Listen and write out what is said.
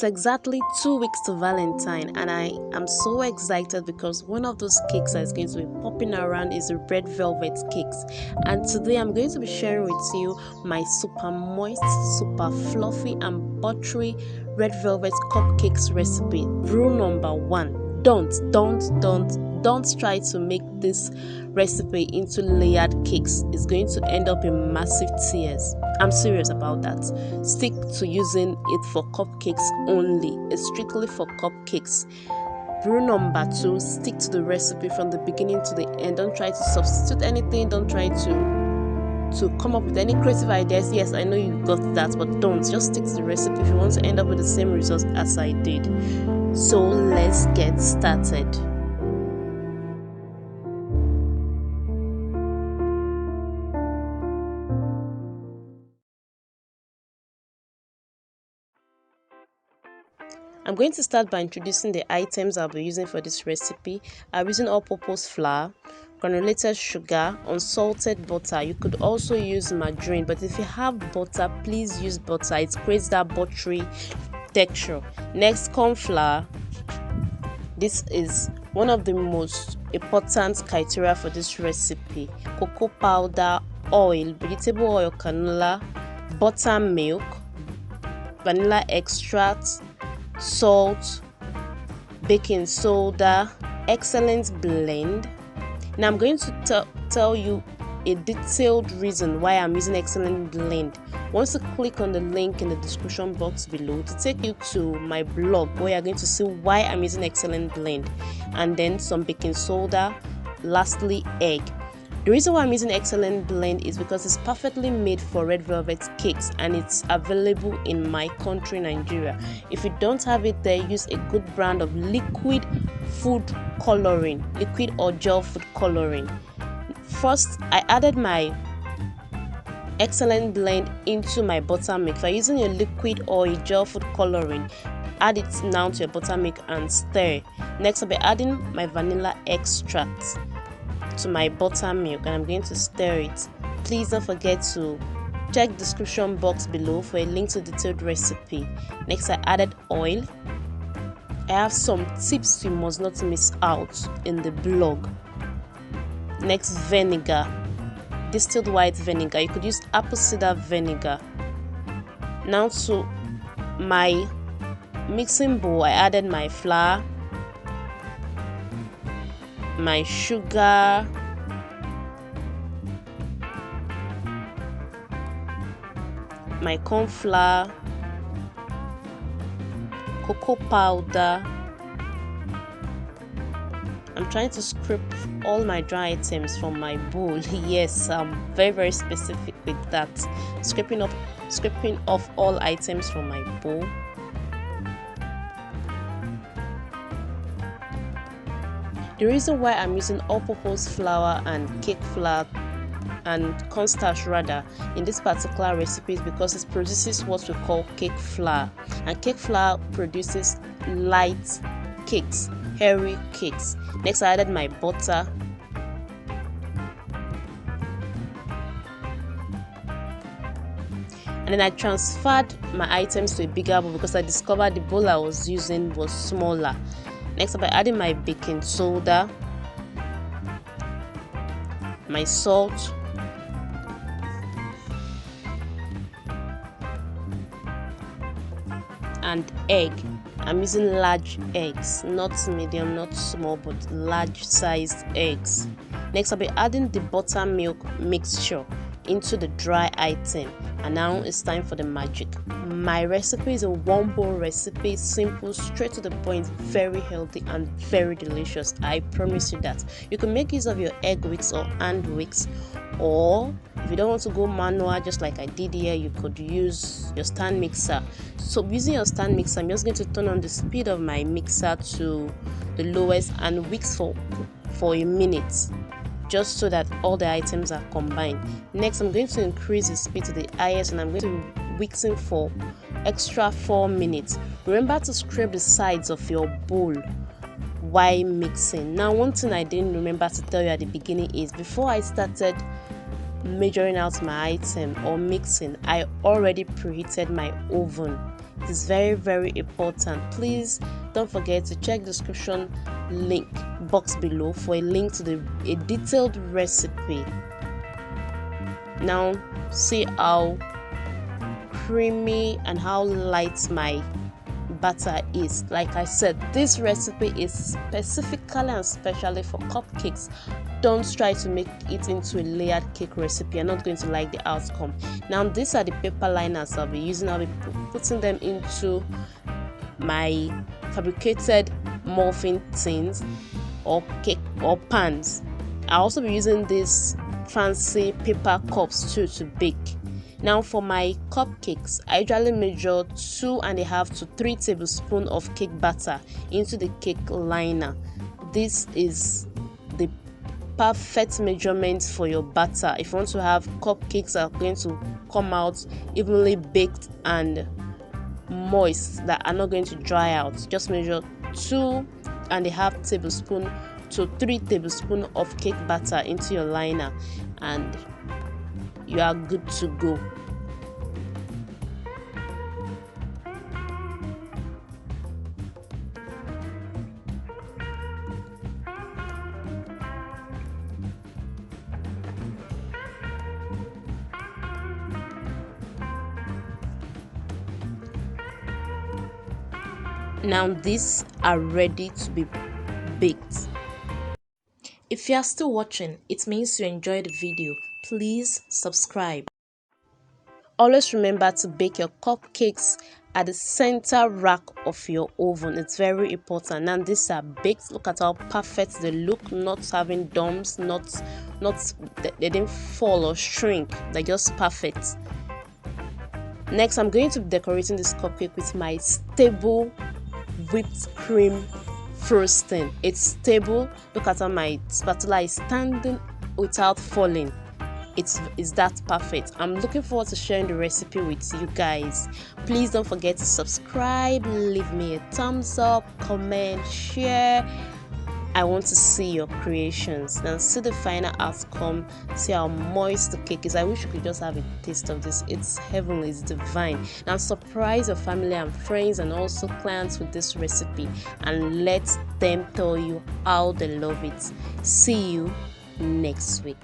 It's exactly 2 weeks to Valentine, and I am so excited because one of those cakes that is going to be popping around is the Red Velvet Cakes. And today I'm going to be sharing with you my super moist, super fluffy and buttery Red Velvet Cupcakes recipe. Rule number 1: don't try to make this recipe into layered cakes. It's going to end up in massive tears. I'm serious about that. Stick to using it for cupcakes only. It's strictly for cupcakes. Rule number 2: stick to the recipe from the beginning to the end. Don't try to substitute anything. Don't try to come up with any creative ideas. Yes, I know you got that, but don't. Just stick to the recipe if you want to end up with the same results as I did. So let's get started. I'm going to start by introducing the items I'll be using for this recipe. I'm using all-purpose flour, granulated sugar, unsalted butter. You could also use margarine, but if you have butter, please use butter. It creates that buttery texture. Next, corn flour. This is one of the most important criteria for this recipe. Cocoa powder, oil, vegetable oil, canola, buttermilk, vanilla extract, salt, baking soda, excellent blend. Now I'm going to tell you a detailed reason why I'm using excellent blend. Once you click on the link in the description box below to take you to my blog where you're going to see why I'm using excellent blend, and then some baking soda, lastly egg. The reason why I'm using excellent blend is because it's perfectly made for red velvet cakes and it's available in my country, Nigeria. If you don't have it there, use a good brand of liquid food coloring, liquid or gel food coloring. First, I added my excellent blend into my buttermilk. If you're using your liquid or a gel food coloring, add it now to your buttermilk and stir. Next, I'll be adding my vanilla extract to my buttermilk and I'm going to stir it. Please don't forget to check the description box below for a link to the detailed recipe. Next, I added oil. I have some tips you must not miss out in the blog. Next, vinegar, distilled white vinegar. You could use apple cider vinegar. Now to my mixing bowl, I added my flour, my sugar, my corn flour, cocoa powder. I'm trying to scrape all my dry items from my bowl. Yes, I'm very specific with that. Scraping off all items from my bowl. The reason why I'm using all-purpose flour and cake flour and cornstarch rather in this particular recipe is because it produces what we call cake flour, and cake flour produces light cakes, hairy cakes. Next, I added my butter, and then I transferred my items to a bigger bowl because I discovered the bowl I was using was smaller. Next, I'll be adding my baking soda, my salt, and egg. I'm using large eggs, not medium, not small, but large sized eggs. Next, I'll be adding the buttermilk mixture into the dry item, and now it's time for the magic. My recipe is a one bowl recipe, simple, straight to the point, very healthy and very delicious. I promise you that. You can make use of your egg wicks or hand wicks, or if you don't want to go manual just like I did here, you could use your stand mixer. So using your stand mixer, I'm just going to turn on the speed of my mixer to the lowest and whisk for a minute, just so that all the items are combined. Next, I'm going to increase the speed to the highest and I'm going to whisk for extra 4 minutes. Remember to scrape the sides of your bowl while mixing. Now, one thing I didn't remember to tell you at the beginning is before I started measuring out my item or mixing, I already preheated my oven. It is very important. Please don't forget to check the description link box below for a link to a detailed recipe. Now see how creamy and how light my butter is. Like I said, this recipe is specifically and specially for cupcakes. Don't try to make it into a layered cake recipe. You're not going to like the outcome. Now these are the paper liners I'll be using. I'll be putting them into my fabricated muffin tins or cake or pans. I'll also be using these fancy paper cups too to bake. Now for my cupcakes, I usually measure 2.5 to 3 tablespoons of cake batter into the cake liner. This is the perfect measurement for your batter if you want to have cupcakes that are going to come out evenly baked and moist, that are not going to dry out. Just measure 2.5 tablespoons to 3 tablespoons of cake batter into your liner and you are good to go. Now these are ready to be baked. If you are still watching, it means you enjoyed the video. Please subscribe. Always remember to bake your cupcakes at the center rack of your oven. It's very important. Now these are baked. Look at how perfect they look, not having domes, they didn't fall or shrink. They're just perfect. Next, I'm going to be decorating this cupcake with my stable whipped cream frosting. It's stable. Look at how my spatula is standing without falling. It's that perfect. I'm looking forward to sharing the recipe with you guys. Please don't forget to subscribe, leave me a thumbs up, comment, share. I want to see your creations and see the final outcome, see how moist the cake is. I wish you could just have a taste of this. It's heavenly, it's divine. Now surprise your family and friends and also clients with this recipe and let them tell you how they love it. See you next week.